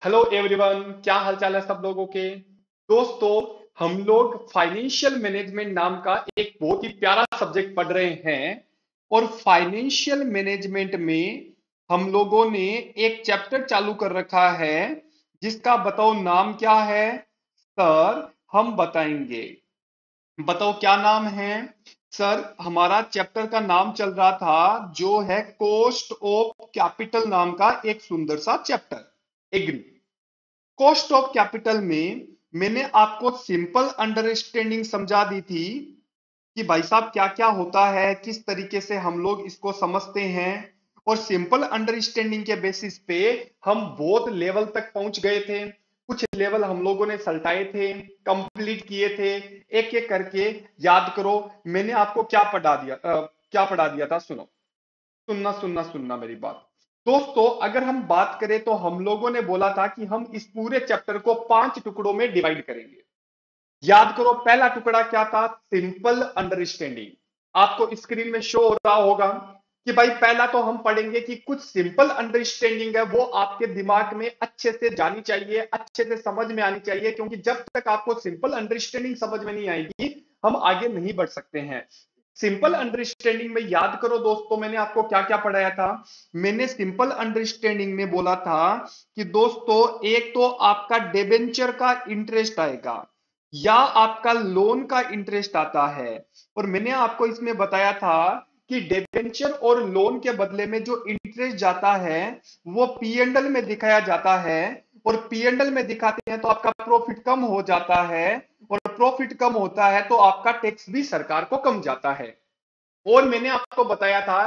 Hello everyone, क्या हाल चाल है सब लोगों के। दोस्तों, हम लोग फाइनेंशियल मैनेजमेंट नाम का एक बहुत ही प्यारा सब्जेक्ट पढ़ रहे हैं। और फाइनेंशियल मैनेजमेंट में हम लोगों ने एक चैप्टर चालू कर रखा है जिसका बताओ नाम क्या है। सर, हम बताएंगे। बताओ क्या नाम है। सर, हमारा चैप्टर का नाम चल रहा था जो है कॉस्ट ऑफ कैपिटल नाम का एक सुंदर सा chapter. Agree. Cost of capital में मैंने आपको सिंपल अंडरस्टैंडिंग समझा दी थी कि भाई साहब क्या क्या होता है, किस तरीके से हम लोग इसको समझते हैं। और सिंपल अंडरस्टैंडिंग के बेसिस पे हम बहुत लेवल तक पहुंच गए थे। कुछ लेवल हम लोगों ने सल्टाए थे, कंप्लीट किए थे। एक एक करके याद करो, मैंने आपको क्या पढ़ा दिया था। सुनो, सुनना सुनना सुनना मेरी बात। दोस्तों, अगर हम बात करें तो हम लोगों ने बोला था कि हम इस पूरे चैप्टर को 5 टुकड़ों में डिवाइड करेंगे। याद करो, पहला टुकड़ा क्या था? Simple understanding. आपको स्क्रीन में शो हो रहा होगा कि भाई पहला तो हम पढ़ेंगे कि कुछ सिंपल अंडरस्टैंडिंग है वो आपके दिमाग में अच्छे से जानी चाहिए, अच्छे से समझ में आनी चाहिए, क्योंकि जब तक आपको सिंपल अंडरस्टैंडिंग समझ में नहीं आएगी हम आगे नहीं बढ़ सकते हैं। सिंपल अंडरस्टैंडिंग में याद करो दोस्तों, मैंने आपको क्या क्या पढ़ाया था। मैंने सिंपल अंडरस्टैंडिंग में बोला था कि दोस्तों, एक तो आपका डिबेंचर का इंटरेस्ट आएगा या आपका लोन का इंटरेस्ट आता है। और मैंने आपको इसमें बताया था कि डिबेंचर और लोन के बदले में जो इंटरेस्ट जाता है वो पी&एल में दिखाया जाता है। और पी&एल में दिखाते हैं तो आपका प्रॉफिट कम हो जाता है। और प्रॉफिट कम होता है तो आपका टैक्स भी सरकार को कम जाता है। और मैंने आपको बताया था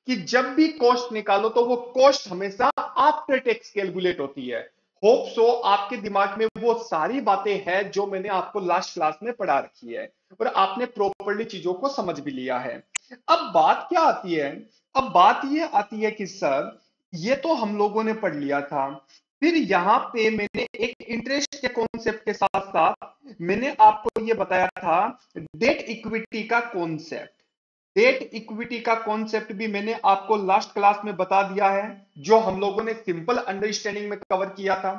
कि जब भी कॉस्ट निकालो तो वो कॉस्ट हमेशा आफ्टर टैक्स कैलकुलेट होती है। होप सो आपके दिमाग में वो सारी बातें हैं जो मैंने आपको लास्ट क्लास में पढ़ा रखी है और आपने प्रॉपर्ली चीजों को समझ भी लिया है। अब बात क्या आती है? अब बात ये आती है कि सर, ये तो हम लोगों ने पढ़ लिया था। फिर यहां पे मैंने एक इंटरेस्ट के कॉन्सेप्ट के साथ साथ मैंने आपको ये बताया था डेट इक्विटी का कॉन्सेप्ट। डेट इक्विटी का कॉन्सेप्ट भी मैंने आपको लास्ट क्लास में बता दिया है, जो हम लोगों ने सिंपल अंडरस्टैंडिंग में कवर किया था।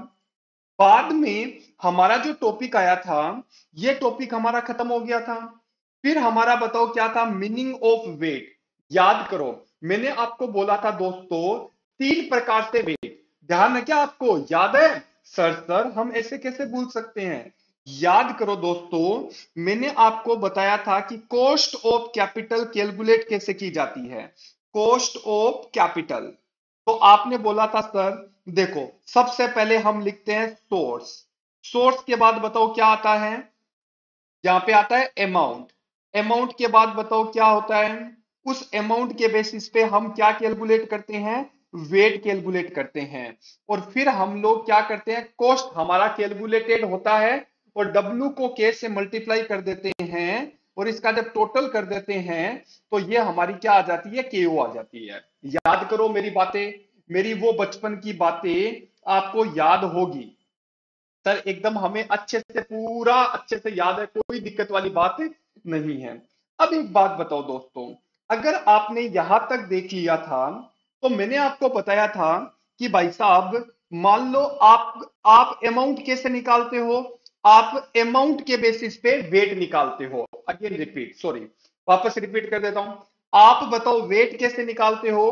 बाद में हमारा जो टॉपिक आया था, ये टॉपिक हमारा खत्म हो गया था। फिर हमारा बताओ क्या था? Meaning of weight. याद करो, मैंने आपको बोला था दोस्तों 3 प्रकार से वेट। ध्यान है क्या आपको? याद है? सर हम ऐसे कैसे भूल सकते हैं। याद करो दोस्तों, मैंने आपको बताया था कि कॉस्ट ऑफ कैपिटल कैलकुलेट कैसे की जाती है। कॉस्ट ऑफ कैपिटल, तो आपने बोला था सर देखो, सबसे पहले हम लिखते हैं सोर्स। सोर्स के बाद बताओ क्या आता है? यहां पे आता है अमाउंट। अमाउंट के बाद बताओ क्या होता है? उस अमाउंट के बेसिस पे हम क्या कैलकुलेट करते हैं? वेट कैलकुलेट करते हैं। और फिर हम लोग क्या करते हैं? कॉस्ट हमारा कैलकुलेटेड होता है और डब्ल्यू को के से मल्टीप्लाई कर देते हैं। और इसका जब टोटल कर देते हैं तो ये हमारी क्या आ जाती है? केओ आ जाती है। याद करो मेरी बातें, मेरी वो बचपन की बातें आपको याद होगी। सर एकदम हमें अच्छे से पूरा अच्छे से याद है, कोई दिक्कत वाली बात नहीं है। अब एक बात बताओ दोस्तों, अगर आपने यहां तक देख लिया था तो मैंने आपको बताया था कि भाई साहब मान लो आप अमाउंट कैसे निकालते हो? आप अमाउंट के बेसिस पे वेट निकालते हो। अगेन रिपीट, सॉरी, वापस रिपीट कर देता हूं। आप बताओ वेट कैसे निकालते हो?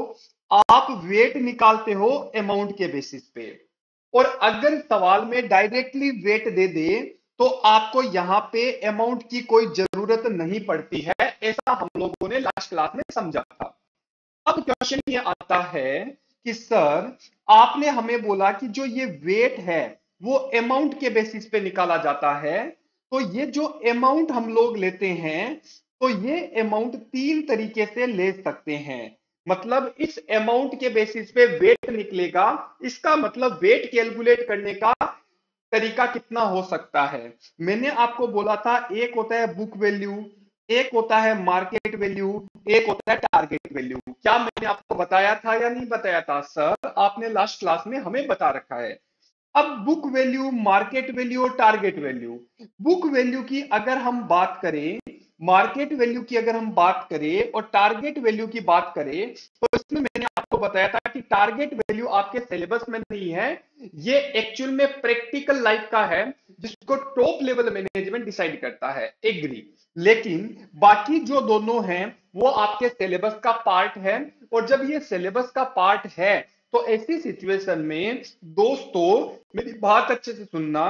आप वेट निकालते हो अमाउंट के बेसिस पे। और अगर सवाल में डायरेक्टली वेट दे दे तो आपको यहां पे अमाउंट की कोई जरूरत नहीं पड़ती है। ऐसा हम लोगों ने लास्ट क्लास में समझा था। अब क्वेश्चन ये आता है कि सर, आपने हमें बोला कि जो ये वेट है वो अमाउंट के बेसिस पे निकाला जाता है। तो ये जो अमाउंट हम लोग लेते हैं तो ये अमाउंट 3 तरीके से ले सकते हैं। मतलब इस अमाउंट के बेसिस पे वेट निकलेगा। इसका मतलब वेट कैलकुलेट करने का तरीका कितना हो सकता है? मैंने आपको बोला था एक होता है बुक वैल्यू, एक होता है मार्केट वैल्यू, एक होता है टारगेट वैल्यू। क्या मैंने आपको बताया था या नहीं बताया था? सर आपने लास्ट क्लास में हमें बता रखा है। अब बुक वैल्यू, मार्केट वैल्यू और टारगेट वैल्यू। बुक वैल्यू की अगर हम बात करें, मार्केट वैल्यू की अगर हम बात करें और टारगेट वैल्यू की बात करें तो इसमें मैंने आपको बताया था कि टारगेट वैल्यू आपके सिलेबस में नहीं है, ये एक्चुअल में प्रैक्टिकल लाइफ का है जिसको टॉप लेवल मैनेजमेंट डिसाइड करता है, एग्री। लेकिन बाकी जो दोनों हैं वो आपके सिलेबस का पार्ट है, और जब ये सिलेबस का पार्ट है तो ऐसी सिचुएशन में दोस्तों मेरी बात अच्छे से सुनना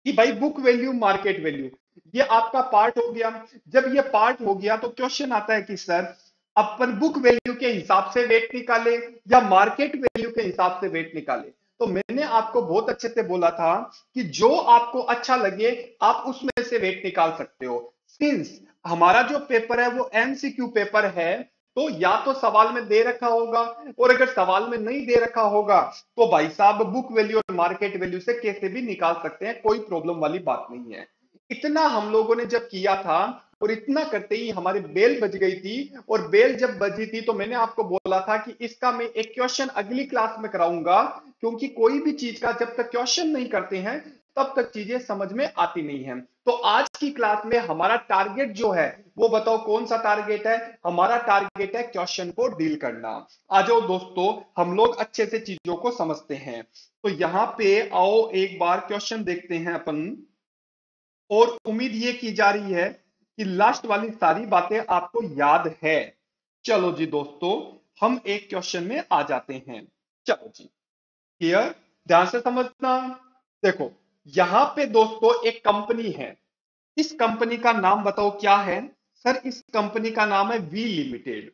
कि भाई बुक वैल्यू मार्केट वैल्यू ये आपका पार्ट हो गया। जब ये पार्ट हो गया तो क्वेश्चन आता है कि सर अपन बुक वैल्यू के हिसाब से वेट निकाले या मार्केट वैल्यू के हिसाब से वेट निकाले। तो मैंने आपको बहुत अच्छे से बोला था कि जो आपको अच्छा लगे आप उसमें से वेट निकाल सकते हो। सिंस हमारा जो पेपर है वो एमसीक्यू पेपर है, तो या तो सवाल में दे रखा होगा, और अगर सवाल में नहीं दे रखा होगा तो भाई साहब बुक वैल्यू और मार्केट वैल्यू से कैसे भी निकाल सकते हैं, कोई प्रॉब्लम वाली बात नहीं है। इतना हम लोगों ने जब किया था और इतना करते ही हमारी बेल बज गई थी, और बेल जब बजी थी तो मैंने आपको बोला था कि इसका मैं एक क्वेश्चन अगली क्लास में कराऊंगा, क्योंकि कोई भी चीज का जब तक क्वेश्चन नहीं करते हैं तब तक चीजें समझ में आती नहीं है। तो आज की क्लास में हमारा टारगेट जो है वो बताओ कौन सा टारगेट है? हमारा टारगेट है क्वेश्चन को डील करना। आ जाओ दोस्तों, हम लोग अच्छे से चीजों को समझते हैं। तो यहां पे आओ एक बार क्वेश्चन देखते हैं अपन, और उम्मीद ये की जा रही है कि लास्ट वाली सारी बातें आपको याद है। चलो जी दोस्तों, हम एक क्वेश्चन में आ जाते हैं। चलो जी, क्लियर, ध्यान से समझना। देखो यहां पे दोस्तों एक कंपनी है, इस कंपनी का नाम बताओ क्या है? सर इस कंपनी का नाम है वी लिमिटेड।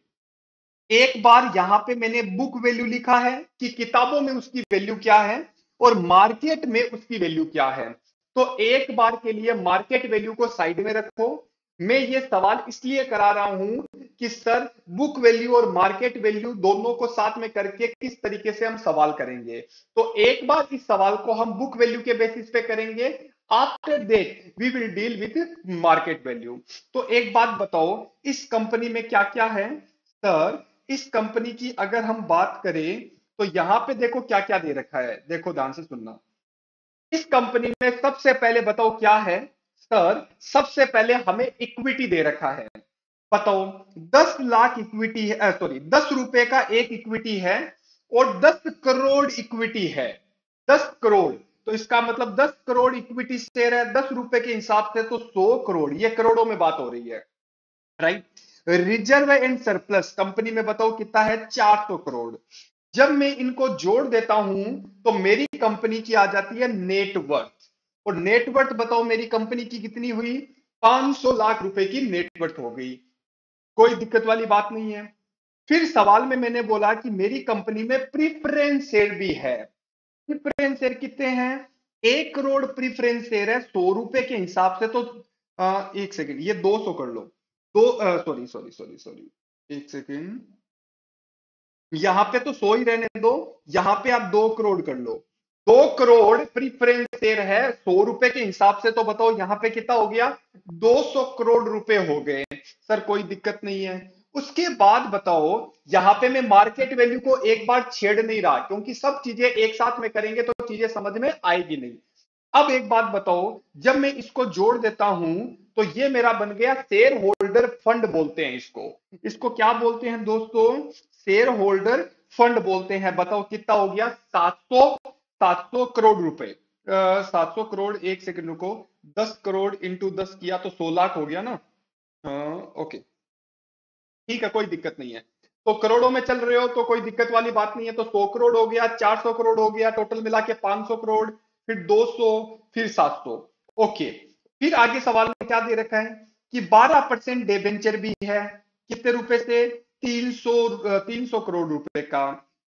एक बार यहां पे मैंने बुक वैल्यू लिखा है कि किताबों में उसकी वैल्यू क्या है और मार्केट में उसकी वैल्यू क्या है। तो एक बार के लिए मार्केट वैल्यू को साइड में रखो। मैं ये सवाल इसलिए करा रहा हूं कि सर बुक वैल्यू और मार्केट वैल्यू दोनों को साथ में करके किस तरीके से हम सवाल करेंगे। तो एक बार इस सवाल को हम बुक वैल्यू के बेसिस पे करेंगे, after that we will deal with market value. तो एक बात बताओ, इस कंपनी में क्या क्या है? सर इस कंपनी की अगर हम बात करें तो यहां पे देखो क्या क्या दे रखा है, देखो ध्यान से सुनना। इस कंपनी में सबसे पहले बताओ क्या है? सर सबसे पहले हमें इक्विटी दे रखा है। बताओ 10 लाख इक्विटी है, सॉरी 10 रुपए का एक इक्विटी है और 10 करोड़ इक्विटी है। 10 करोड़, तो इसका मतलब 10 करोड़ इक्विटी शेयर है, 10 रुपए के हिसाब से तो 100 करोड़, ये करोड़ों में बात हो रही है, right. Reserve and surplus company में बताओ कितना है? 400 करोड़। जब मैं इनको जोड़ देता हूं तो मेरी कंपनी की आ जाती है नेटवर्थ, और नेटवर्थ बताओ मेरी कंपनी की कितनी हुई? 500 लाख रुपए की नेटवर्थ हो गई। कोई दिक्कत वाली बात नहीं है। फिर सवाल में मैंने बोला कि मेरी कंपनी में प्रीफरेंस शेयर भी है। प्रीफरेंस शेयर कितने हैं? 1 करोड़ प्रीफरेंस शेयर है, 100 रुपए के हिसाब से तो एक सेकेंड, ये 200 कर लो। दो सॉरी सॉरी सॉरी सॉरी, एक सेकेंड, यहां पे तो 100 ही रहने दो, यहां पे आप 2 करोड़ कर लो। 2 करोड़ प्रीफरेंस शेयर है 100 रुपए के हिसाब से, तो बताओ यहां पे कितना हो गया? 200 करोड़ रुपए हो गए। सर कोई दिक्कत नहीं है। उसके बाद बताओ, यहां पे मैं मार्केट वैल्यू को एक बार छेड़ नहीं रहा, क्योंकि सब चीजें एक साथ में करेंगे तो चीजें समझ में आएगी नहीं। अब एक बात बताओ, जब मैं इसको जोड़ देता हूं तो ये मेरा बन गया शेयर होल्डर फंड, बोलते हैं इसको। इसको क्या बोलते हैं दोस्तों? शेयर होल्डर फंड बोलते हैं। बताओ कितना हो गया? 700 करोड़ रुपए। 700 करोड़, एक सेकंड रुको, 10 करोड़ इंटू 10 किया तो 100 लाख हो गया ना? हाँ ओके, ठीक है, कोई दिक्कत नहीं है। तो करोड़ों में चल रहे हो तो कोई दिक्कत वाली बात नहीं है। तो 100 करोड़ हो गया, 400 करोड़ हो गया, टोटल मिला के 500 करोड़, फिर 200, फिर 700। ओके, फिर आगे सवाल में क्या दे रखा है कि 12% डिबेंचर भी है। कितने रुपए से? 300, 300 करोड़ रुपए का।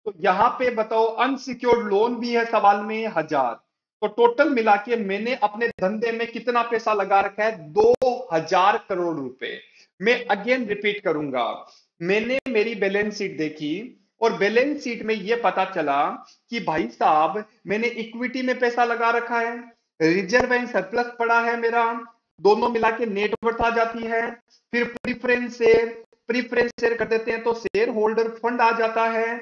तो यहां पे बताओ अनसिक्योर्ड लोन भी है सवाल में 1000। तो टोटल मिला के मैंने अपने धंधे में कितना पैसा लगा रखा है? 2000 करोड़ रुपए। मैं अगेन रिपीट करूंगा, मैंने मेरी बैलेंस शीट देखी और बैलेंस शीट में यह पता चला कि भाई साहब मैंने इक्विटी में पैसा लगा रखा है, रिजर्व एंड सरप्लस पड़ा है मेरा, दोनों मिला के नेटवर्थ आ जाती है। फिर प्रीफरेंस शेयर कर देते हैं तो शेयर होल्डर फंड आ जाता है।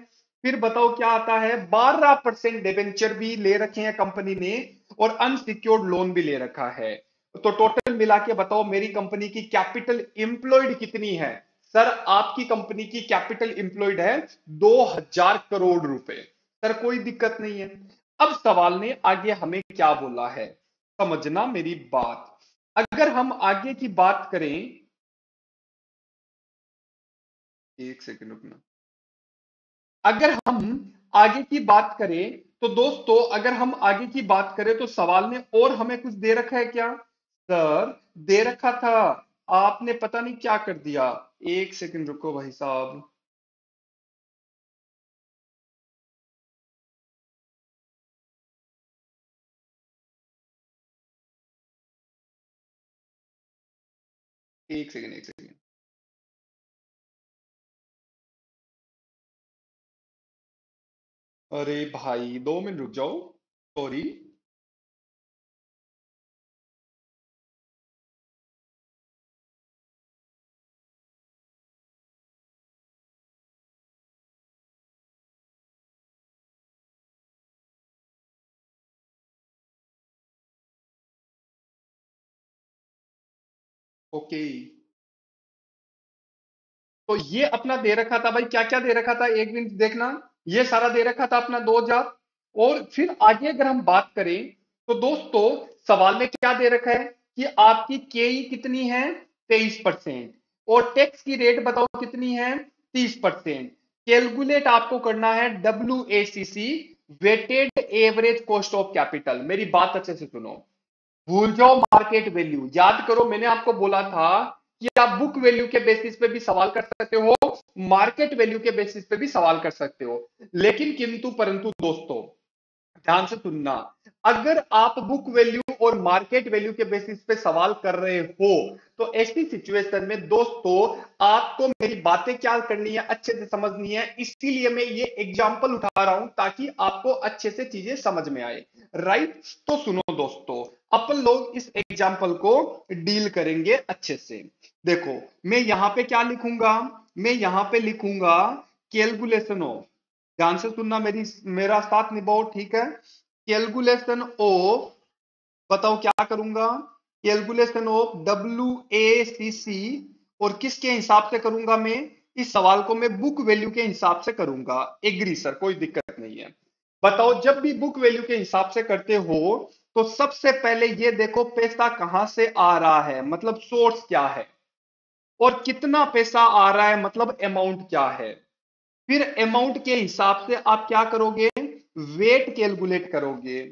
फिर बताओ क्या आता है? 12% डिबेंचर भी ले रखे हैं कंपनी ने, और अनसिक्योर्ड लोन भी ले रखा है। तो टोटल मिला के बताओ मेरी कंपनी की कैपिटल एम्प्लॉयड कितनी है? सर आपकी कंपनी की कैपिटल एम्प्लॉयड है 2000 करोड़ रुपए। सर कोई दिक्कत नहीं है। अब सवाल ने आगे हमें क्या बोला है, समझना मेरी बात। अगर हम आगे की बात करें, एक सेकंड रुकना। अगर हम आगे की बात करें तो दोस्तों, अगर हम आगे की बात करें तो सवाल ने और हमें कुछ दे रखा है क्या? सर दे रखा था, आपने पता नहीं क्या कर दिया। एक सेकंड रुको भाई साहब। एक सेकंड, एक सेकंड। अरे भाई 2 मिनट रुक जाओ, सॉरी। ओके, तो ये अपना दे रखा था भाई, क्या क्या दे रखा था, एक मिनट देखना। ये सारा दे रखा था अपना 2000। और फिर आगे अगर हम बात करें तो दोस्तों, सवाल में क्या दे रखा है कि आपकी केई कितनी है, 23%। और टैक्स की रेट बताओ कितनी है, 30%। कैलकुलेट आपको करना है WACC, weighted average cost of capital. मेरी बात अच्छे से सुनो, भूल जाओ मार्केट वैल्यू, याद करो मैंने आपको बोला था कि आप बुक वैल्यू के बेसिस पे भी सवाल कर सकते हो, मार्केट वैल्यू के बेसिस पे भी सवाल कर सकते हो। लेकिन किंतु परंतु दोस्तों, ध्यान से सुनना, अगर आप बुक वैल्यू और मार्केट वैल्यू के बेसिस पे सवाल कर रहे हो तो ऐसी सिचुएशन में दोस्तों आपको मेरी बातें क्या करनी है, अच्छे से समझनी है। इसीलिए मैं ये एग्जांपल उठा रहा हूं ताकि आपको अच्छे से चीजें समझ में आए। राइट, तो सुनो दोस्तों, अपन लोग इस एग्जांपल को डील करेंगे अच्छे से। देखो मैं यहां पे क्या लिखूंगा, मैं यहां पे लिखूंगा कैलकुलेशन ऑफ, ध्यान से सुनना, मेरा साथ निभाओ, ठीक है। कैलकुलेशन ऑफ, बताओ क्या करूंगा, कैलकुलेशन ऑफ WACC। और किसके हिसाब से करूंगा मैं, इस सवाल को मैं बुक वैल्यू के हिसाब से करूंगा। एग्री सर, कोई दिक्कत नहीं है। बताओ जब भी बुक वैल्यू के हिसाब से करते हो तो सबसे पहले ये देखो पैसा कहां से आ रहा है, मतलब सोर्स क्या है, और कितना पैसा आ रहा है मतलब अमाउंट क्या है। फिर अमाउंट के हिसाब से आप क्या करोगे, वेट कैलकुलेट करोगे।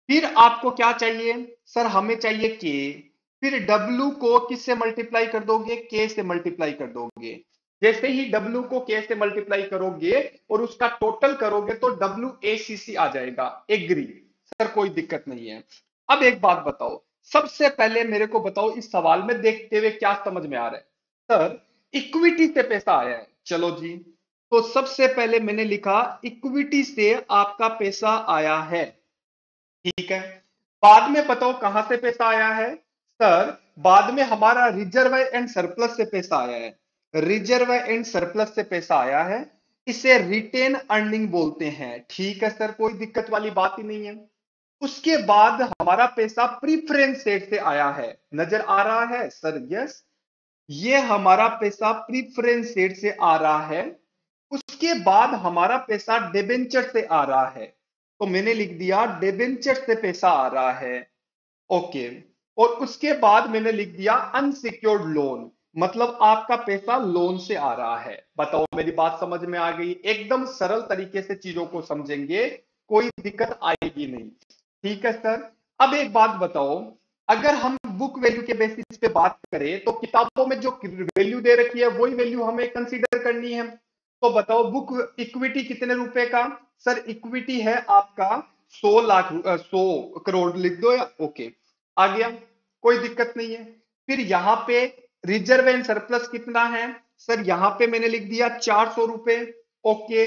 फिर आपको क्या चाहिए, सर हमें चाहिए के। फिर डब्ल्यू को किससे मल्टीप्लाई कर दोगे, के से मल्टीप्लाई कर दोगे। जैसे ही डब्ल्यू को के से मल्टीप्लाई करोगे और उसका टोटल करोगे तो WACC आ जाएगा। एग्री सर, कोई दिक्कत नहीं है। अब एक बात बताओ, सबसे पहले मेरे को बताओ इस सवाल में देखते हुए क्या समझ में आ रहा है। सर इक्विटी से पैसा आया है, चलो जी। तो सबसे पहले मैंने लिखा इक्विटी से आपका पैसा आया है, ठीक है। बाद में बताओ कहां से पैसा आया है, सर बाद में हमारा रिजर्व एंड सरप्लस से पैसा आया है। रिजर्व एंड सरप्लस से पैसा आया है, इसे रिटेन अर्निंग बोलते हैं, ठीक है सर, कोई दिक्कत वाली बात ही नहीं है। उसके बाद हमारा पैसा प्रीफरेंस शेयर से आया है, नजर आ रहा है सर, यस। ये हमारा पैसा प्रीफरेंस शेयर से आ रहा है। उसके बाद हमारा पैसा डिबेंचर से आ रहा है, तो मैंने लिख दिया डिबेंचर से पैसा आ रहा है। ओके, और उसके बाद मैंने लिख दिया अनसिक्योर्ड लोन, मतलब आपका पैसा लोन से आ रहा है। बताओ मेरी बात समझ में आ गई, एकदम सरल तरीके से चीजों को समझेंगे, कोई दिक्कत आएगी नहीं, ठीक है सर। अब एक बात बताओ, अगर हम बुक वैल्यू के बेसिस पे बात करें तो किताबों में जो वैल्यू दे रखी है वही वैल्यू हमें कंसीडर करनी है। तो बताओ बुक इक्विटी कितने रुपए का, सर इक्विटी है आपका 100 लाख, 100 करोड़ लिख दो या ओके, आ गया, कोई दिक्कत नहीं है। फिर यहां पे रिजर्व एंड सरप्लस कितना है, सर यहां पे मैंने लिख दिया 400 रुपए, ओके।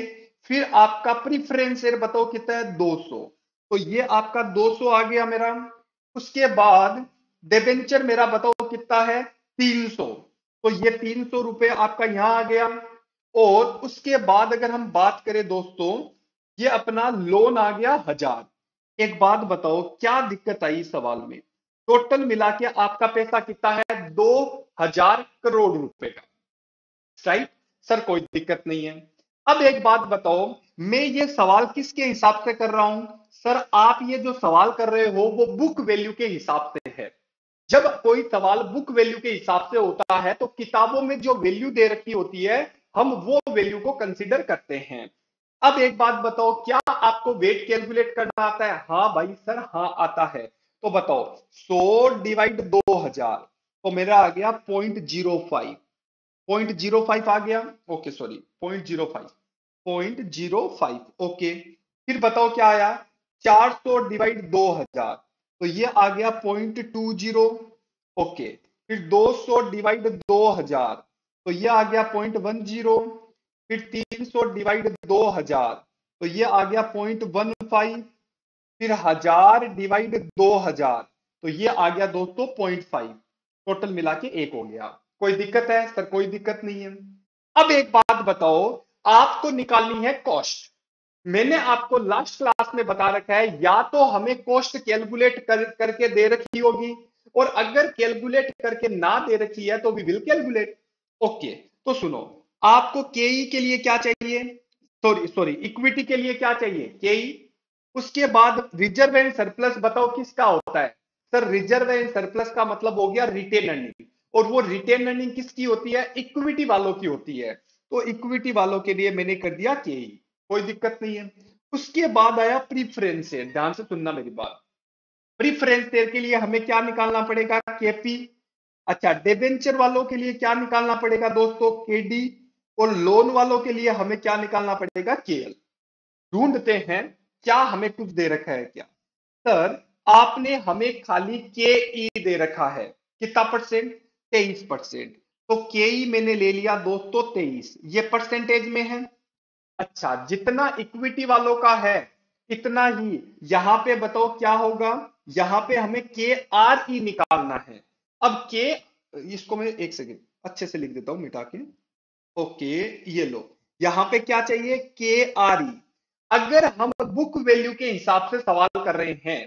फिर आपका प्रीफरेंस शेयर बताओ कितना है, 200, तो ये आपका 200 आ गया मेरा। उसके बाद डिबेंचर मेरा बताओ कितना है, 300, तो ये 300 रुपए आपका यहां आ गया। और उसके बाद अगर हम बात करें दोस्तों, ये अपना लोन आ गया 1000। एक बात बताओ क्या दिक्कत आई इस सवाल में, टोटल मिला के आपका पैसा कितना है, 2000 करोड़ रुपए का। राइट सर, कोई दिक्कत नहीं है। अब एक बात बताओ, मैं ये सवाल किसके हिसाब से कर रहा हूं? सर आप ये जो सवाल कर रहे हो वो बुक वैल्यू के हिसाब से है। जब कोई सवाल बुक वैल्यू के हिसाब से होता है तो किताबों में जो वैल्यू दे रखी होती है हम वो वैल्यू को कंसीडर करते हैं। अब एक बात बताओ, क्या आपको वेट कैलकुलेट करना आता है? हाँ भाई सर, हाँ आता है। तो बताओ 100 डिवाइड 2000, तो मेरा आ गया 0.05। 0.05 आ गया, ओके सॉरी 0.05, 0.05 ओके। फिर बताओ क्या आया, 400 डिवाइड 2000, तो ये आ गया 0.20 ओके। फिर 200 डिवाइड 2000, तो ये आ गया 0.10। फिर 300 डिवाइड 2000, तो ये आ गया 0.15। फिर 1000 डिवाइड 2000, तो ये आ गया दोस्तों 0.5। टोटल मिला के 1 हो गया। कोई दिक्कत है? सर कोई दिक्कत नहीं है। अब एक बात बताओ, आपको निकालनी है कॉस्ट। मैंने आपको लास्ट क्लास में बता रखा है, या तो हमें कॉस्ट कैलकुलेट करके दे रखी होगी, और अगर कैलकुलेट करके ना दे रखी है तो वी विल कैलकुलेट। ओके, तो सुनो, आपको केई के लिए क्या चाहिए? सॉरी सॉरी, इक्विटी के लिए क्या चाहिए? केई। उसके बाद रिजर्व एंड सरप्लस बताओ किसका होता है? सर रिजर्व एंड सरप्लस का मतलब हो गया रिटेन अर्निंग, और वो रिटेन अर्निंग किसकी होती है? इक्विटी वालों की होती है। तो इक्विटी वालों के लिए मैंने कर दिया केई, कोई दिक्कत नहीं है। उसके बाद आया प्रीफरेंस शेयर, ध्यान से सुनना मेरी बात। प्रीफरेंस शेयर के लिए हमें क्या निकालना पड़ेगा? केपी। अच्छा, डिबेंचर वालों के लिए क्या निकालना पड़ेगा दोस्तों? केडी। और लोन वालों के लिए हमें क्या निकालना पड़ेगा? केएल। ढूंढते हैं क्या हमें कुछ दे रखा है क्या। सर आपने हमें खाली के ई दे रखा है, कितना परसेंट? 23%। तो के ई मैंने ले लिया दोस्तों 23, ये परसेंटेज में है। अच्छा, जितना इक्विटी वालों का है इतना ही यहां पे बताओ क्या होगा? यहां पे हमें के आर ई निकालना है। अब के, इसको मैं एक सेकेंड अच्छे से लिख देता हूं मिटा के। ओके, ये लो, यहां पे क्या चाहिए? के आर ई। अगर हम बुक वैल्यू के हिसाब से सवाल कर रहे हैं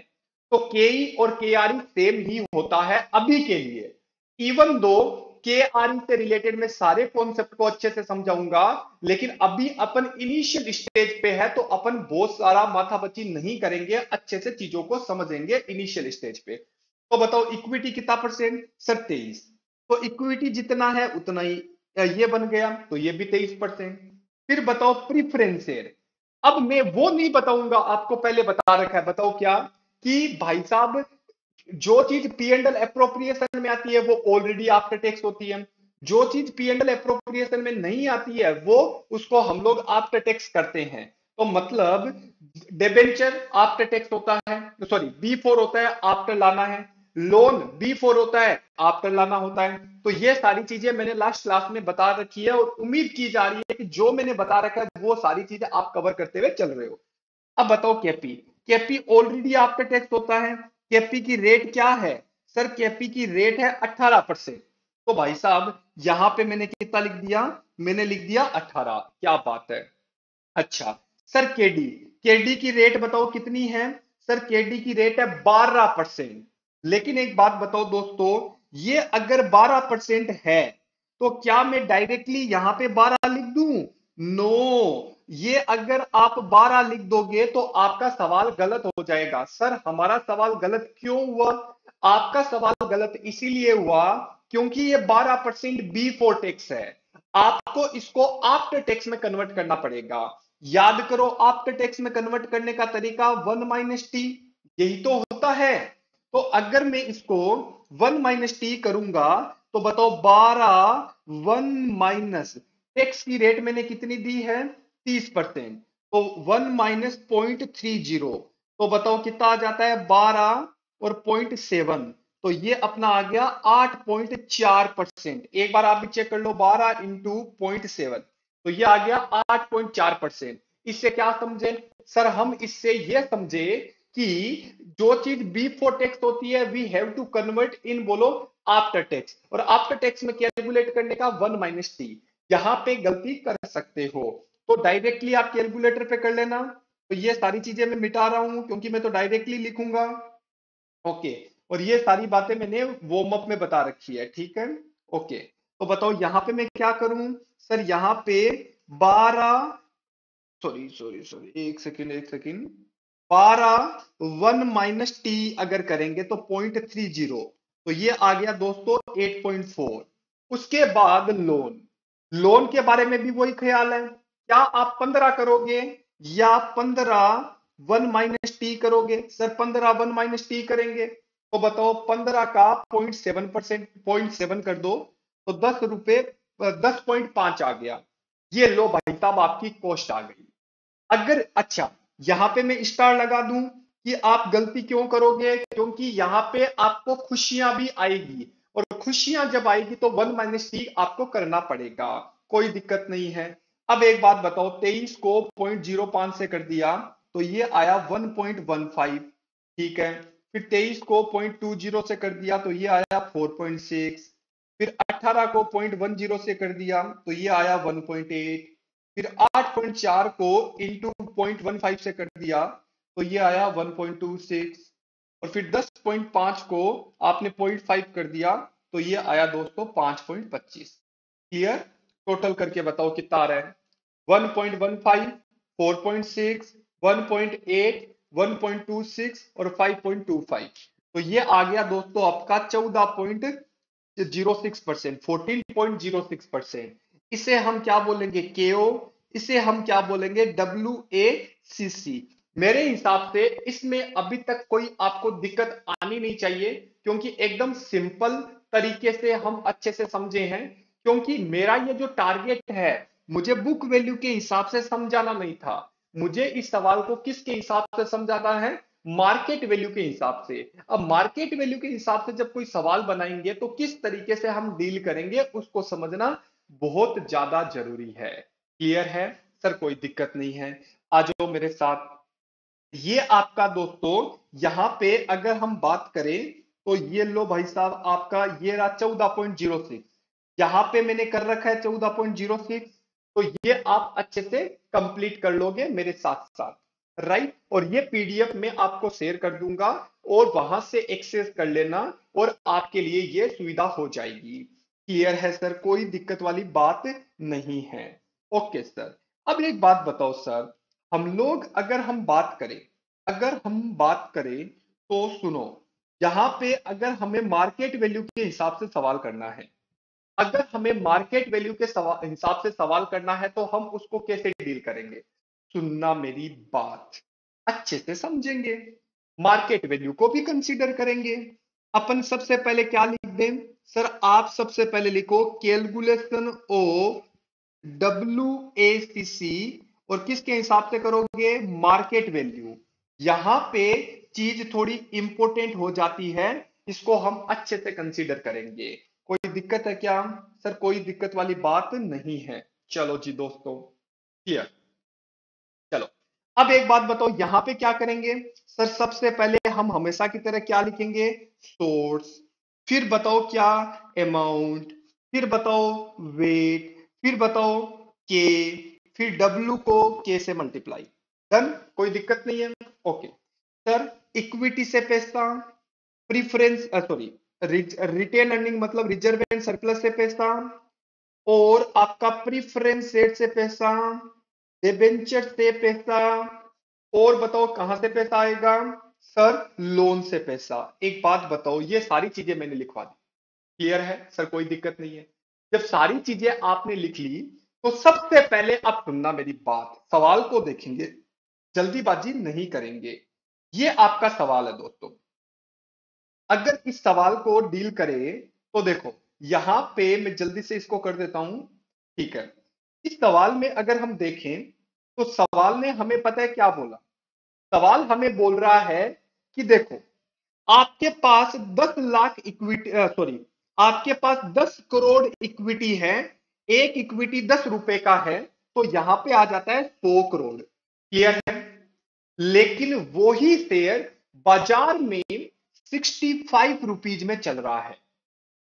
तो के ई और के आर ई सेम ही होता है अभी के लिए। इवन दो के आर ई से रिलेटेड मैं सारे कॉन्सेप्ट को अच्छे से समझाऊंगा, लेकिन अभी अपन इनिशियल स्टेज पे है तो अपन बहुत सारा माथापच्ची नहीं करेंगे, अच्छे से चीजों को समझेंगे इनिशियल स्टेज पे। तो बताओ इक्विटी कितना परसेंट? सर 23। तो इक्विटी जितना है उतना ही ये बन गया, तो ये भी 23%। फिर बताओ प्रीफरेंस शेयर। अब मैं वो नहीं बताऊंगा, आपको पहले बता रखा है, बताओ क्या? कि भाई साहब जो चीज पी एंड एल अप्रोप्रिएशन में आती है वो ऑलरेडी आफ्टर टैक्स होती है, जो चीज पी एंड एल अप्रोप्रिएशन में नहीं आती है वो उसको हम लोग आफ्टर टैक्स करते हैं। तो मतलब डिबेंचर आफ्टर टैक्स होता है, सॉरी बी फोर होता है, आफ्टर लाना है। लोन बी फोर होता है, आफ्टर लाना होता है। तो ये सारी चीजें मैंने लास्ट क्लास में बता रखी है, और उम्मीद की जा रही है कि जो मैंने बता रखा है वो सारी चीजें आप कवर करते हुए चल रहे हो। अब बताओ KP. KP already after tax होता है। केपी की रेट क्या है? सर केपी की रेट है 18%। तो भाई साहब यहां पे मैंने कितना लिख दिया? मैंने लिख दिया 18। क्या बात है। अच्छा, सर केडी, केडी की रेट बताओ कितनी है? सर केडी की रेट है 12%। लेकिन एक बात बताओ दोस्तों, ये अगर 12% है तो क्या मैं डायरेक्टली यहां पे 12 लिख दूं? नो, ये अगर आप 12 लिख दोगे तो आपका सवाल गलत हो जाएगा। सर हमारा सवाल गलत क्यों हुआ? आपका सवाल गलत इसीलिए हुआ क्योंकि ये 12% बी फोर टैक्स है। आपको इसको आफ्टर टैक्स में कन्वर्ट करना पड़ेगा। याद करो, आफ्टर टैक्स में कन्वर्ट करने का तरीका 1 - टी, यही तो होता है। तो अगर मैं इसको 1 - टी करूंगा तो बताओ 12 1 माइनस टैक्स की रेट मैंने कितनी दी है? 30%। तो 1 - 0.30, तो बताओ कितना आ जाता है? 12 और 0.7, तो ये अपना आ गया 8.4%। एक बार आप भी चेक कर लो, 12 इंटू 0.7, तो ये आ गया 8.4%। इससे क्या समझे? सर हम इससे ये समझे कि जो चीज बी फोर टैक्स होती है we have to convert in, बोलो आफ्टर टैक्स, और आफ्टर टैक्स में कैलकुलेट करने का 1 - टी। यहां पे गलती कर सकते हो तो डायरेक्टली आप कैलकुलेटर पे कर लेना। तो ये सारी चीजें मैं मिटा रहा हूं क्योंकि मैं तो डायरेक्टली लिखूंगा। ओके, और ये सारी बातें मैंने वार्म अप में बता रखी है, ठीक है। ओके, तो बताओ यहां पे मैं क्या करूं सर, यहां पे 12, सॉरी सॉरी सॉरी, एक सेकेंड, 12 1 माइनस टी अगर करेंगे तो 0.30, तो ये आ गया दोस्तों 8.4। उसके बाद लोन, लोन के बारे में भी वही ख्याल है, क्या आप 15 करोगे या 15 1 माइनस टी करोगे? सर 15 1 माइनस टी करेंगे, तो बताओ 15 का 0.7%, 0.7 कर दो तो 10 रुपए, 10.5 आ गया। ये लो भाई साहब आपकी कॉस्ट आ गई। अगर अच्छा यहां पे मैं स्टार लगा दूं कि आप गलती क्यों करोगे, क्योंकि यहां पे आपको खुशियां भी आएगी, और खुशियां जब आएगी तो 1 माइनस टी आपको करना पड़ेगा, कोई दिक्कत नहीं है। अब एक बात बताओ, 23 को 0.05 से कर दिया तो ये आया 1.15, ठीक है। फिर 23 को 0.20 से कर दिया तो ये आया 4.6। फिर 18 को 0.10 से कर दिया तो ये आया 1.8। फिर 8.4 को इंटू 0.15 से कर दिया तो ये आया 1.26। और फिर 10.5 को आपने 0.5 कर दिया तो ये आया दोस्तों 5.25। क्लियर? टोटल करके बताओ कितना आ रहा है? 1.15, 4.6, 1.8, 1.26 और 5.25। तो ये आ गया दोस्तों आपका 14.06%, 14.06%। इसे हम क्या बोलेंगे? केओ। इसे हम क्या बोलेंगे? WACC। मेरे हिसाब से इसमें अभी तक कोई आपको दिक्कत आनी नहीं चाहिए, क्योंकि एकदम सिंपल तरीके से हम अच्छे से समझे हैं। क्योंकि मेरा ये जो टारगेट है, मुझे बुक वैल्यू के हिसाब से समझाना नहीं था, मुझे इस सवाल को किसके हिसाब से समझाना है? मार्केट वैल्यू के हिसाब से। अब मार्केट वैल्यू के हिसाब से जब कोई सवाल बनाएंगे तो किस तरीके से हम डील करेंगे उसको समझना बहुत ज्यादा जरूरी है। क्लियर है सर? कोई दिक्कत नहीं है, आ जाओ मेरे साथ। ये आपका दोस्तों यहां पे अगर हम बात करें तो ये लो भाई साहब आपका ये रहा 14.06। यहां पे मैंने कर रखा है 14.06, तो ये आप अच्छे से कंप्लीट कर लोगे मेरे साथ साथ, राइट? और ये पीडीएफ में आपको शेयर कर दूंगा और वहां से एक्सेस कर लेना और आपके लिए ये सुविधा हो जाएगी। क्लियर है सर? कोई दिक्कत वाली बात नहीं है। Okay sir. अब एक बात बताओ सर, हम लोग अगर हम बात करें, अगर हम बात करें तो सुनो, यहां पे अगर हमें मार्केट वैल्यू के हिसाब से सवाल करना है, अगर हमें मार्केट वैल्यू के हिसाब से सवाल करना है तो हम उसको कैसे डील करेंगे? सुनना मेरी बात, अच्छे से समझेंगे, मार्केट वैल्यू को भी कंसीडर करेंगे। अपन सबसे पहले क्या लिख दें सर? आप सबसे पहले लिखो कैलकुलेशन ऑफ WACC, और किसके हिसाब से करोगे? Market value. यहां पे चीज थोड़ी इंपॉर्टेंट हो जाती है, इसको हम अच्छे से कंसीडर करेंगे। कोई दिक्कत है क्या सर? कोई दिक्कत वाली बात नहीं है। चलो जी दोस्तों, क्लियर। चलो अब एक बात बताओ, यहां पे क्या करेंगे सर? सबसे पहले हम हमेशा की तरह क्या लिखेंगे? सोर्स। फिर बताओ क्या? अमाउंट। फिर बताओ वेट। फिर बताओ के। फिर डब्ल्यू को के से मल्टीप्लाई। डन? कोई दिक्कत नहीं है। Okay sir. इक्विटी से पैसा, प्रीफरेंस सॉरी, रिटेन अर्निंग मतलब रिजर्व एंड सरप्लस से पैसा, और आपका प्रीफरेंस शेयर से पैसा, डिबेंचर से पैसा, और बताओ कहां से पैसा आएगा सर? लोन से पैसा। एक बात बताओ, ये सारी चीजें मैंने लिखवा दी, क्लियर है सर? कोई दिक्कत नहीं है। जब सारी चीजें आपने लिख ली तो सबसे पहले आप सुनना मेरी बात, सवाल को देखेंगे, जल्दीबाजी नहीं करेंगे। ये आपका सवाल है दोस्तों, अगर इस सवाल को डील करें तो देखो यहां पे मैं जल्दी से इसको कर देता हूं, ठीक है। इस सवाल में अगर हम देखें तो सवाल ने हमें पता है क्या बोला? सवाल हमें बोल रहा है कि देखो आपके पास 10 लाख इक्विटी, सॉरी, आपके पास 10 करोड़ इक्विटी है, एक इक्विटी 10 रुपए का है, तो यहां पे आ जाता है 100 करोड़। क्लियर है? लेकिन वो ही शेयर बाजार में 65 रुपीज में चल रहा है।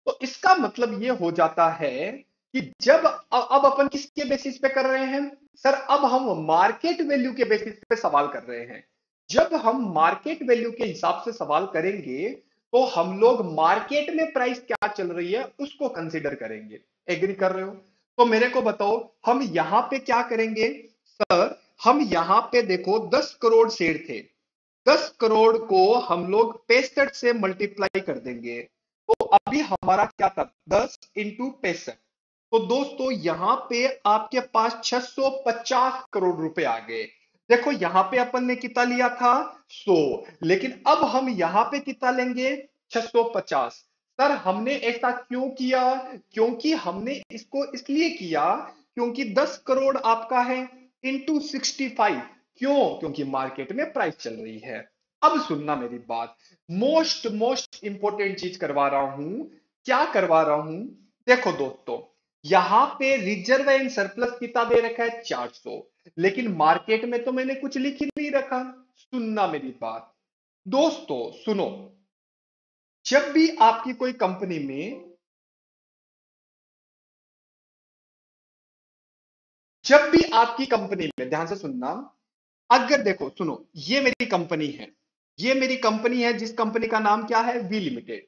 तो इसका मतलब ये हो जाता है कि जब अब अपन किसके बेसिस पे कर रहे हैं सर? अब हम मार्केट वैल्यू के बेसिस पे सवाल कर रहे हैं। जब हम मार्केट वैल्यू के हिसाब से सवाल करेंगे तो हम लोग मार्केट में प्राइस क्या चल रही है उसको कंसीडर करेंगे। एग्री कर रहे हो? तो मेरे को बताओ हम यहां पे क्या करेंगे। सर हम यहां पे देखो 10 करोड़ शेयर थे, 10 करोड़ को हम लोग 65 से मल्टीप्लाई कर देंगे, तो अभी हमारा क्या था 10 इंटू 65। तो दोस्तों यहां पे आपके पास 650 करोड़ रुपए आ गए। देखो यहां पे अपन ने कितना लिया था 100, लेकिन अब हम यहां पे कितना लेंगे 650। सर हमने ऐसा क्यों किया? क्योंकि हमने इसको इसलिए किया क्योंकि 10 करोड़ आपका है इंटू 65। क्यों? क्योंकि मार्केट में प्राइस चल रही है। अब सुनना मेरी बात, मोस्ट मोस्ट इंपॉर्टेंट चीज करवा रहा हूं। क्या करवा रहा हूं? देखो दोस्तों यहां पे रिजर्व एंड सरप्लस कितना दे रखा है 400, लेकिन मार्केट में तो मैंने कुछ लिख ही नहीं रखा। सुनना मेरी बात दोस्तों, सुनो, जब भी आपकी कोई कंपनी में, जब भी आपकी कंपनी में, ध्यान से सुनना, अगर देखो सुनो, ये मेरी कंपनी है, ये मेरी कंपनी है जिस कंपनी का नाम क्या है वी लिमिटेड।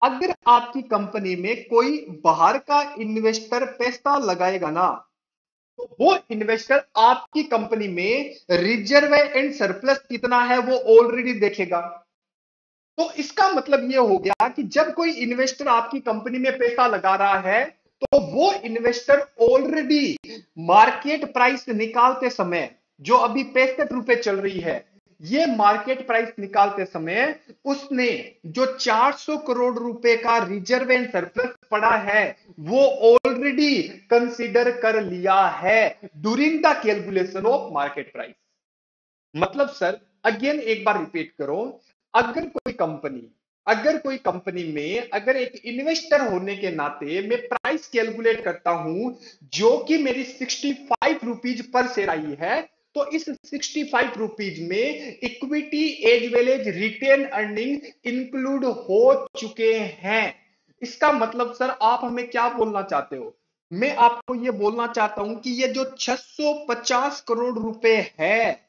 अगर आपकी कंपनी में कोई बाहर का इन्वेस्टर पैसा लगाएगा ना, तो वो इन्वेस्टर आपकी कंपनी में रिजर्व एंड सरप्लस कितना है वो ऑलरेडी देखेगा। तो इसका मतलब ये हो गया कि जब कोई इन्वेस्टर आपकी कंपनी में पैसा लगा रहा है, तो वो इन्वेस्टर ऑलरेडी मार्केट प्राइस निकालते समय, जो अभी 65 रुपए चल रही है, ये मार्केट प्राइस निकालते समय उसने जो 400 करोड़ रुपए का रिजर्व एंड सरप्लस पड़ा है वो ऑलरेडी कंसीडर कर लिया है during the calculation of market price. मतलब सर अगेन एक बार रिपीट करो, अगर कोई कंपनी, अगर कोई कंपनी में अगर एक इन्वेस्टर होने के नाते मैं प्राइस कैलकुलेट करता हूं जो कि मेरी 65 रुपीज पर शेयर आई है, तो इस 65 रुपीज में equity as well as retain earning include हो चुके हैं। इसका मतलब सर आप हमें क्या बोलना चाहते हो? मैं आपको यह बोलना चाहता हूं कि ये जो 650 करोड़ रुपए है,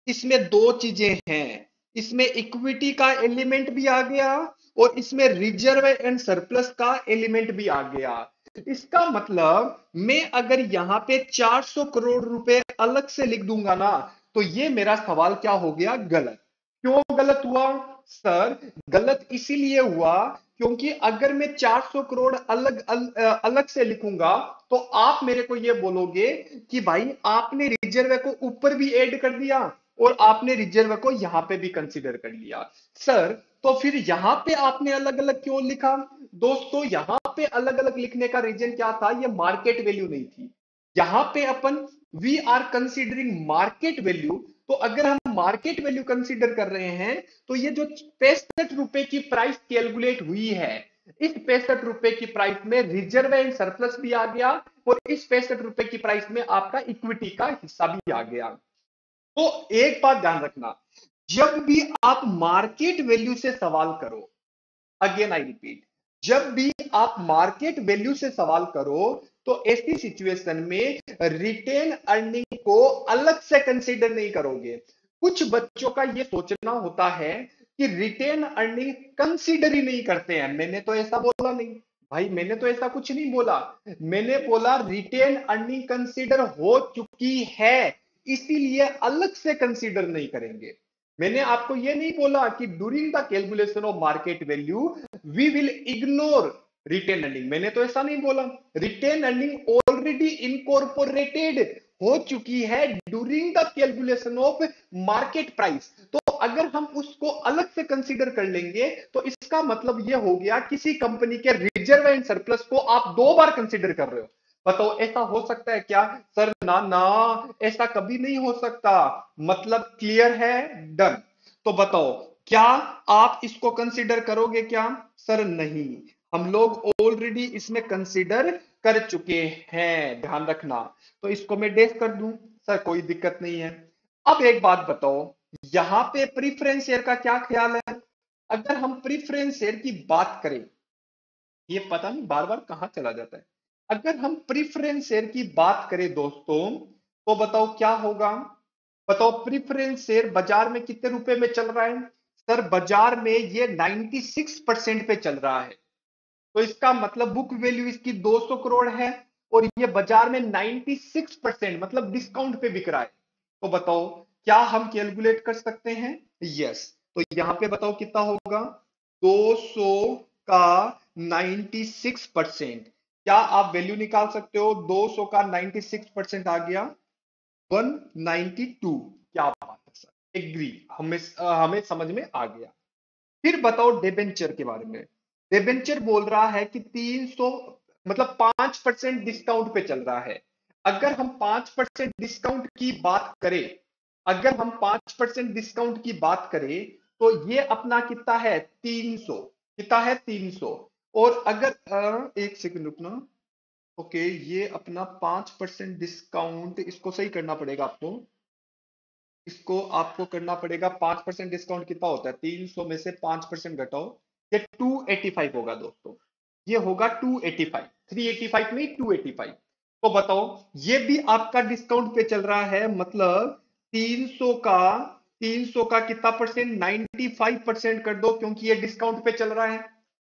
इसमें दो चीजें हैं, इसमें इक्विटी का एलिमेंट भी आ गया और इसमें रिजर्व एंड सरप्लस का एलिमेंट भी आ गया। इसका मतलब मैं अगर यहां पे 400 करोड़ रुपए अलग से लिख दूंगा ना, तो ये मेरा सवाल क्या हो गया गलत। क्यों गलत हुआ? सर गलत इसीलिए हुआ क्योंकि अगर मैं 400 करोड़ अलग से लिखूंगा, तो आप मेरे को ये बोलोगे कि भाई आपने रिजर्व को ऊपर भी ऐड कर दिया और आपने रिजर्व को यहां पे भी कंसीडर कर लिया। सर तो फिर यहां पे आपने अलग अलग क्यों लिखा? दोस्तों यहां पे अलग अलग लिखने का रीजन क्या था? ये मार्केट वैल्यू नहीं थी। यहां पे अपन we are considering market value. तो अगर हम मार्केट वैल्यू कंसीडर कर रहे हैं, तो ये जो 65 रुपए की प्राइस कैलकुलेट हुई है, इस 65 रुपए की प्राइस में रिजर्व एंड सरप्लस भी आ गया और इस 65 रुपए की प्राइस में आपका इक्विटी का हिस्सा भी आ गया। तो एक बात ध्यान रखना, जब भी आप मार्केट वैल्यू से सवाल करो, अगेन आई रिपीट, जब भी आप मार्केट वैल्यू से सवाल करो, तो ऐसी सिचुएशन में रिटेन अर्निंग को अलग से कंसीडर नहीं करोगे। कुछ बच्चों का यह सोचना होता है कि रिटेन अर्निंग कंसीडर ही नहीं करते हैं। मैंने तो ऐसा बोला नहीं भाई, मैंने तो ऐसा कुछ नहीं बोला। मैंने बोला रिटेन अर्निंग कंसीडर हो चुकी है, इसीलिए अलग से कंसीडर नहीं करेंगे। मैंने आपको यह नहीं बोला कि during the calculation of market value we will ignore retain earning, मैंने तो ऐसा नहीं बोला। रिटेन अर्निंग ऑलरेडी इनकॉर्पोरेटेड हो चुकी है during the calculation of market price. तो अगर हम उसको अलग से कंसीडर कर लेंगे, तो इसका मतलब यह हो गया किसी कंपनी के रिजर्व एंड सरप्लस को आप दो बार कंसीडर कर रहे हो। बताओ ऐसा हो सकता है क्या? सर ना ना, ऐसा कभी नहीं हो सकता। मतलब क्लियर है? डन। तो बताओ क्या आप इसको कंसीडर करोगे क्या? सर नहीं, हम लोग ऑलरेडी इसमें कंसीडर कर चुके हैं, ध्यान रखना। तो इसको मैं डेस कर दूं, सर कोई दिक्कत नहीं है। अब एक बात बताओ, यहां पे प्रीफरेंस शेयर का क्या ख्याल है? अगर हम प्रीफरेंस शेयर की बात करें, ये पता नहीं बार बार कहां चला जाता है। अगर हम प्रीफरेंस शेयर की बात करें दोस्तों, तो बताओ क्या होगा? बताओ प्रीफरेंस शेयर बाजार में कितने रुपए में चल रहा है? सर बाजार में ये 96% पे चल रहा है, तो इसका मतलब बुक वैल्यू इसकी 200 करोड़ है और ये बाजार में 96% मतलब डिस्काउंट पे बिक रहा है। तो बताओ क्या हम कैलकुलेट कर सकते हैं? यस। तो यहां पे बताओ कितना होगा? 200 का 96%। क्या आप वैल्यू निकाल सकते हो? 200 का 96% आ गया 192। क्या बात है सर, एग्री, हमें समझ में आ गया। फिर बताओ डिबेंचर के बारे में। डिबेंचर बोल रहा है कि 300 मतलब 5% डिस्काउंट पे चल रहा है। अगर हम 5% डिस्काउंट की बात करें, अगर हम 5% डिस्काउंट की बात करें तो ये अपना कितना है? 300। कितना है? 300। और अगर एक सेकंड रुकना। ओके, ये अपना 5% डिस्काउंट, इसको सही करना पड़ेगा आपको। इसको आपको करना पड़ेगा। 5% डिस्काउंट कितना होता है? 300 में से 5% घटाओ, ये 285 होगा दोस्तों। ये होगा 285, 385 नहीं 285। तो बताओ ये भी आपका डिस्काउंट पे चल रहा है, मतलब 300 का 300 का कितना परसेंट? 95% कर दो क्योंकि ये डिस्काउंट पे चल रहा है।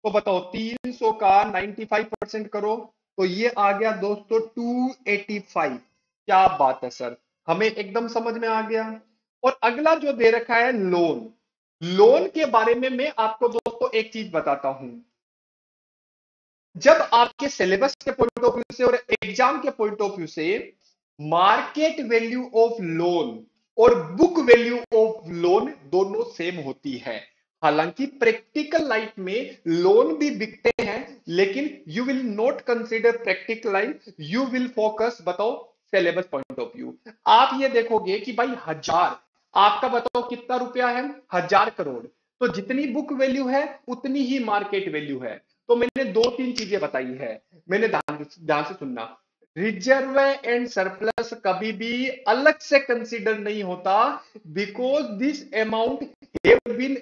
तो बताओ 300 का 95% करो तो ये आ गया दोस्तों 285। क्या बात है सर, हमें एकदम समझ में आ गया। और अगला जो दे रखा है लोन, लोन के बारे में मैं आपको दोस्तों एक चीज बताता हूं। जब आपके सिलेबस के पॉइंट ऑफ व्यू से और एग्जाम के पॉइंट ऑफ व्यू से मार्केट वैल्यू ऑफ लोन और बुक वैल्यू ऑफ लोन दोनों सेम होती है। हालांकि प्रैक्टिकल लाइफ में लोन भी बिकते हैं, लेकिन you will not consider practical life, you will focus, बताओ, सिलेबस पॉइंट ऑफ व्यू। आप ये देखोगे कि भाई 1000, आपका बताओ कितना रुपया है? 1000 करोड़। तो जितनी बुक वैल्यू है उतनी ही मार्केट वैल्यू है। तो मैंने दो तीन चीजें बताई है, मैंने ध्यान से सुनना। रिजर्व एंड सरप्लस कभी भी अलग से कंसीडर नहीं होता, because this amount have been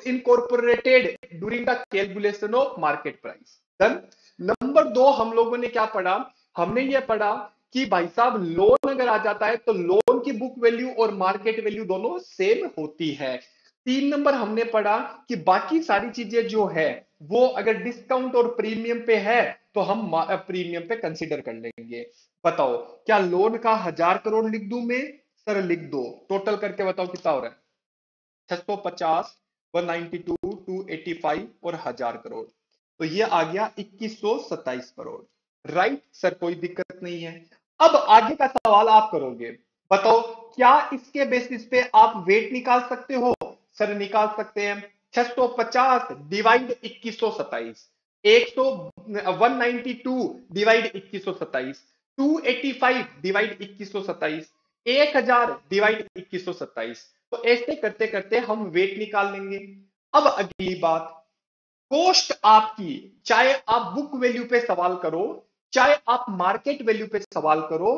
incorporated during the calculation of market price. Done. Number दो, हम लोगों ने क्या पढ़ा? हमने ये पढ़ा कि भाई साहब लोन अगर आ जाता है तो लोन की बुक वैल्यू और मार्केट वैल्यू दोनों सेम होती है। 3 नंबर हमने पढ़ा कि बाकी सारी चीजें जो है वो अगर डिस्काउंट और प्रीमियम पे है तो हम प्रीमियम पे कंसीडर कर लेंगे। बताओ क्या लोन का 1000 करोड़ लिख दूं मैं? सर लिख दो, टोटल करके बताओ कितना हो रहा है? 650, 192, 285 और 1000 करोड़। तो ये आ गया 2127 करोड़। राइट सर, कोई दिक्कत नहीं है। अब आगे का सवाल आप करोगे, बताओ क्या इसके बेसिस पे आप वेट निकाल सकते हो? सर निकाल सकते हैं। 650 डिवाइड 2127, 100 192 डिवाइड 2127, 285 डिवाइड 2127, 1000 डिवाइड 2127। तो ऐसे करते करते हम वेट निकाल लेंगे। अब अगली बात, कॉस्ट आपकी, चाहे आप बुक वैल्यू पे सवाल करो चाहे आप मार्केट वैल्यू पे सवाल करो,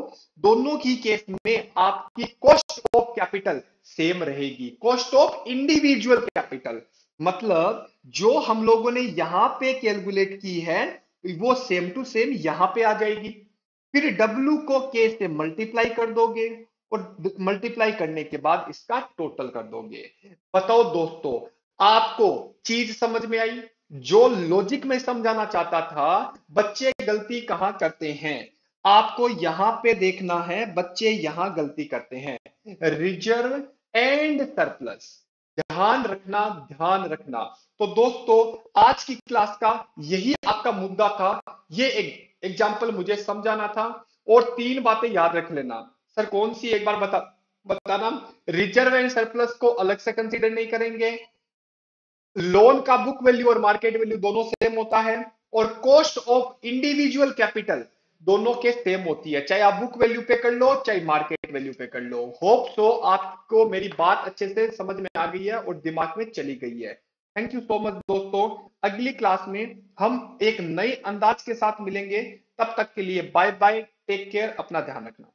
दोनों की केस में आपकी कॉस्ट ऑफ कैपिटल सेम रहेगी। कॉस्ट ऑफ इंडिविजुअल कैपिटल मतलब जो हम लोगों ने यहां पे कैलकुलेट की है वो सेम टू सेम यहां पे आ जाएगी। फिर W को K से मल्टीप्लाई कर दोगे और मल्टीप्लाई करने के बाद इसका टोटल कर दोगे। बताओ दोस्तों आपको चीज समझ में आई? जो लॉजिक में समझाना चाहता था, बच्चे गलती कहां करते हैं आपको यहां पे देखना है, बच्चे यहां गलती करते हैं। रिजर्व एंड सरप्लस, ध्यान रखना, ध्यान रखना। तो दोस्तों आज की क्लास का यही आपका मुद्दा था, ये एक एग्जाम्पल मुझे समझाना था। और 3 बातें याद रख लेना। सर कौन सी, एक बार बताना। रिजर्व एंड सरप्लस को अलग से कंसीडर नहीं करेंगे, लोन का बुक वैल्यू और मार्केट वैल्यू दोनों सेम होता है, और कॉस्ट ऑफ इंडिविजुअल कैपिटल दोनों के सेम होती है, चाहे आप बुक वैल्यू पे कर लो चाहे मार्केट वैल्यू पे कर लो। होप सो आपको मेरी बात अच्छे से समझ में आ गई है और दिमाग में चली गई है। थैंक यू सो मच दोस्तों। अगली क्लास में हम एक नए अंदाज के साथ मिलेंगे, तब तक के लिए बाय बाय, टेक केयर, अपना ध्यान रखना।